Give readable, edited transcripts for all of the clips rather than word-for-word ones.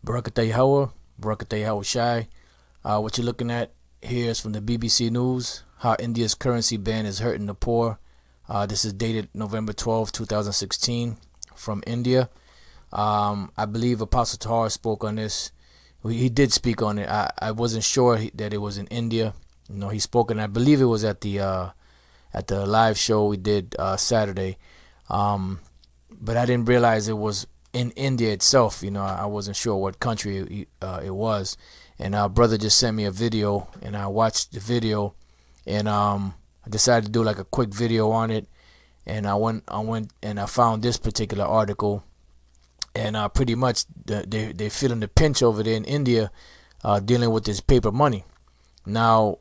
Barakatay Howard, Barakatay Howard Shai. What you're looking at here is from the BBC News. How India's currency ban is hurting the poor. This is dated November 12, 2016 from India. I believe Apostle Tahar spoke on this. He did speak on it. I wasn't sure that it was in India. He spoke, and I believe it was at the live show we did Saturday. But I didn't realize it was in India itself. I wasn't sure what country it was. And our brother just sent me a video, and I watched the video, and I decided to do like a quick video on it. And I went and I found this particular article, and pretty much they're feeling the pinch over there in India, dealing with this paper money. Now,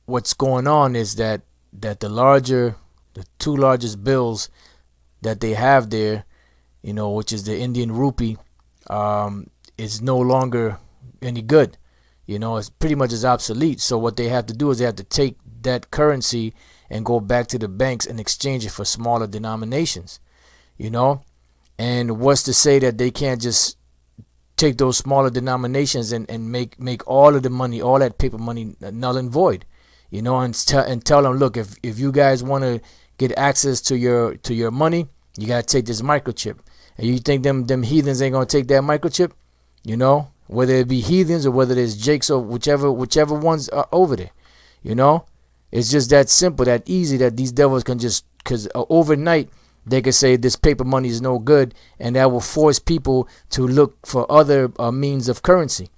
what's going on is that the two largest bills that they have there, which is the Indian rupee, is no longer any good. It's pretty much is obsolete. So what they have to do is they have to take that currency and go back to the banks and exchange it for smaller denominations. And what's to say that they can't just take those smaller denominations and make all of the money, all that paper money, null and void. And tell them, look, if you guys want to get access to your money, you gotta take this microchip. And you think them heathens ain't gonna take that microchip? Whether it be heathens or whether it's Jakes or whichever ones are over there. It's just that simple, that easy, that these devils can just, because overnight they can say this paper money is no good, and that will force people to look for other means of currency.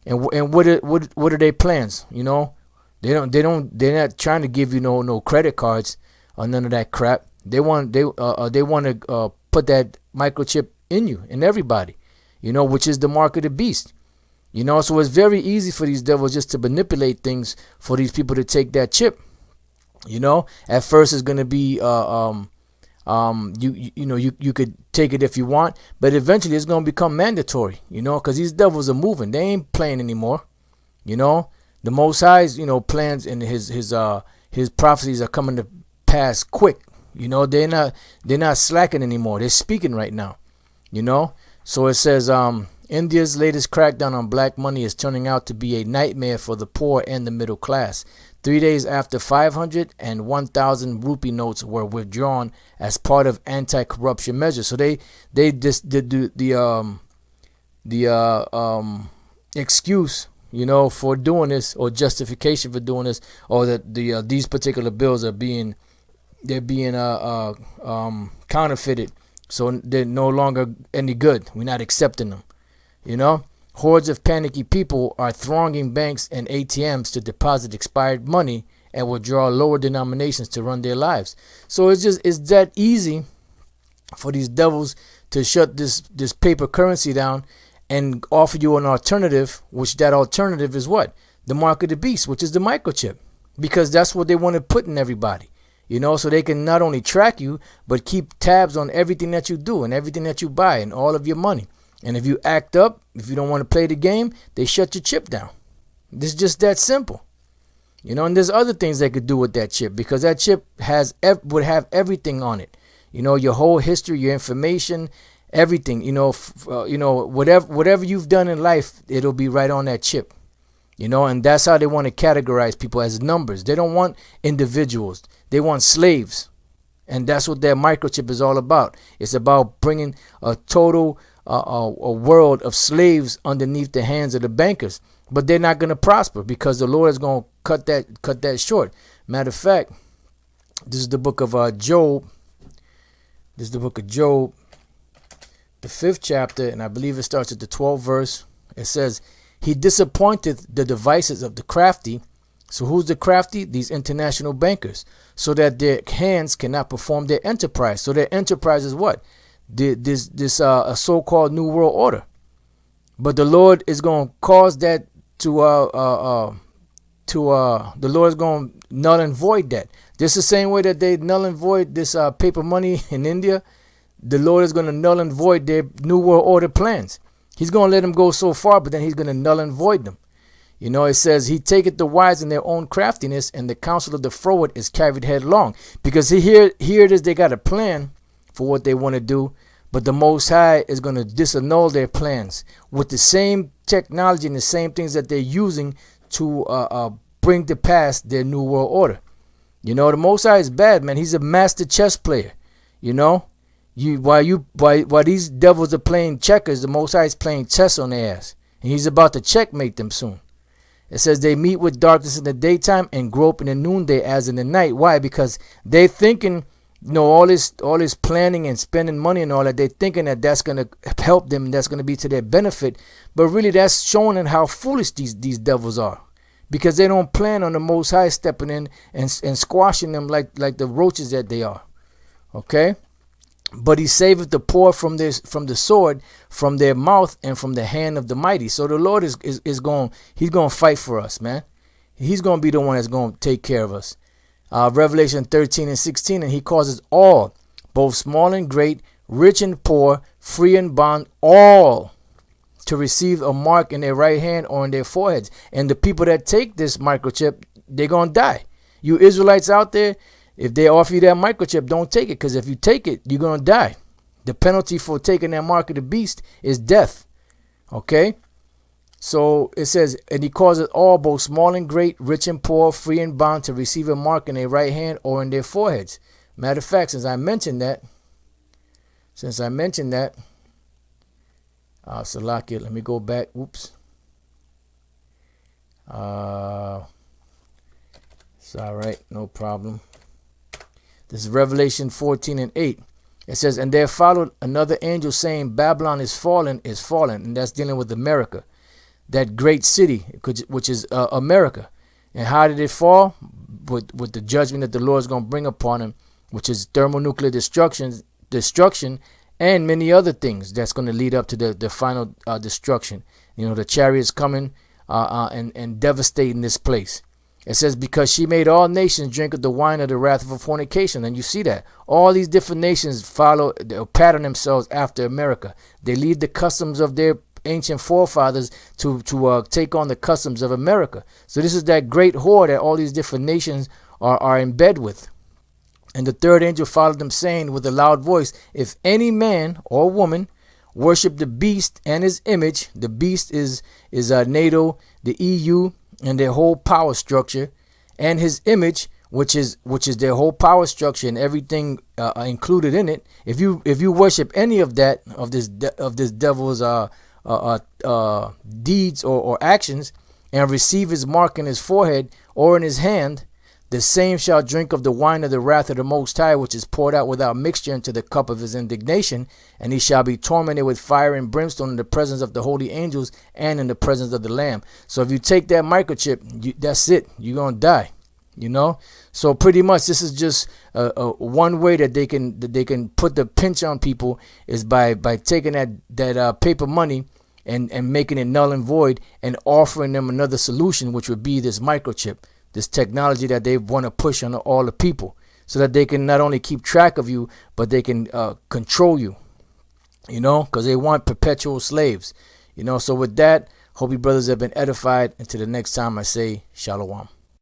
And what are their plans? They're not trying to give you no credit cards or none of that crap. They want to put that microchip in you, in everybody, which is the mark of the beast. So it's very easy for these devils just to manipulate things for these people to take that chip. At first it's gonna be you could take it if you want, but eventually it's gonna become mandatory. Because these devils are moving. They ain't playing anymore. The Most High's plans and his prophecies are coming to pass quick. They're not slacking anymore. They're speaking right now. So it says India's latest crackdown on black money is turning out to be a nightmare for the poor and the middle class. 3 days after 500 and 1,000 rupee notes were withdrawn as part of anti-corruption measures. So they just did the excuse, for doing this, or justification for doing this, or that these particular bills are being counterfeited, so they're no longer any good. We're not accepting them. Hordes of panicky people are thronging banks and ATMs to deposit expired money and withdraw lower denominations to run their lives. So it's that easy for these devils to shut this paper currency down and offer you an alternative, which that alternative is what? The mark of the beast, which is the microchip, because that's what they want to put in everybody. So they can not only track you, but keep tabs on everything that you do and everything that you buy and all of your money. And if you act up, if you don't want to play the game, they shut your chip down. It's just that simple. And there's other things they could do with that chip, because that chip would have everything on it. Your whole history, your information, everything. Whatever you've done in life, it'll be right on that chip. And that's how they want to categorize people, as numbers. They don't want individuals. They want slaves. And that's what that microchip is all about. It's about bringing a total a world of slaves underneath the hands of the bankers. But they're not going to prosper, because the Lord is going to cut that short. Matter of fact, this is the book of Job. This is the book of Job, the 5th chapter, and I believe it starts at the 12th verse. It says, "He disappointed the devices of the crafty." So who's the crafty? These international bankers, so that their hands cannot perform their enterprise. So their enterprise is what? This so-called New World Order. But the Lord is going to cause that the Lord is going to null and void that. Just the same way that they null and void this paper money in India, the Lord is going to null and void their New World Order plans. He's going to let them go so far, but then he's going to null and void them. It says, "He taketh the wise in their own craftiness, and the counsel of the froward is carried headlong." Because here it is, they got a plan for what they want to do, But the Most High is going to disannul their plans with the same technology and the same things that they're using to bring to pass their new world order. You know, the Most High is bad, man. He's a master chess player. You know, while these devils are playing checkers, the Most High is playing chess on their ass, and he's about to checkmate them soon. It says they meet with darkness in the daytime and grope in the noonday as in the night. Why? Because they're thinking, you know, all this planning and spending money and all that. They're thinking that that's going to help them, and that's going to be to their benefit. But really, that's showing them how foolish these devils are, because they don't plan on the Most High stepping in and squashing them like the roaches that they are. Okay. But he saveth the poor from the sword, from their mouth, and from the hand of the mighty. So the Lord is going, he's going to fight for us, man. He's going to be the one that's going to take care of us. Revelation 13 and 16, and he causes all, both small and great, rich and poor, free and bond, all to receive a mark in their right hand or in their foreheads. And the people that take this microchip, they're going to die. You Israelites out there, if they offer you that microchip, don't take it, because if you take it, you're going to die. The penalty for taking that mark of the beast is death. Okay? So it says, and he causes all, both small and great, rich and poor, free and bond, to receive a mark in their right hand or in their foreheads. Matter of fact, since I mentioned that, Salakia, let me go back. Oops. It's all right. No problem. This is Revelation 14 and 8. It says, and there followed another angel saying, Babylon is fallen. And that's dealing with America, that great city, which is America. And how did it fall? With the judgment that the Lord is going to bring upon him, which is thermonuclear destruction, and many other things that's going to lead up to the final destruction. You know, the chariots coming and devastating this place. It says, because she made all nations drink of the wine of the wrath of her fornication. And you see that. All these different nations follow, pattern themselves after America. They leave the customs of their ancient forefathers to take on the customs of America. So this is that great whore that all these different nations are in bed with. And the third angel followed them, saying with a loud voice, if any man or woman worship the beast and his image, the beast is NATO, the EU, and their whole power structure, and his image, which is their whole power structure and everything included in it. If you worship any of that, of this devil's deeds or actions, and receive his mark in his forehead or in his hand, the same shall drink of the wine of the wrath of the Most High, which is poured out without mixture into the cup of his indignation, and he shall be tormented with fire and brimstone in the presence of the holy angels and in the presence of the Lamb. So if you take that microchip, that's it. You're going to die, you know? So pretty much this is just one way that they can put the pinch on people, is by taking that paper money and making it null and void, and offering them another solution, which would be this microchip, this technology that they want to push on all the people, so that they can not only keep track of you, but they can control you, you know, because they want perpetual slaves, you know. So with that, hope you brothers have been edified. Until the next time, I say shalom.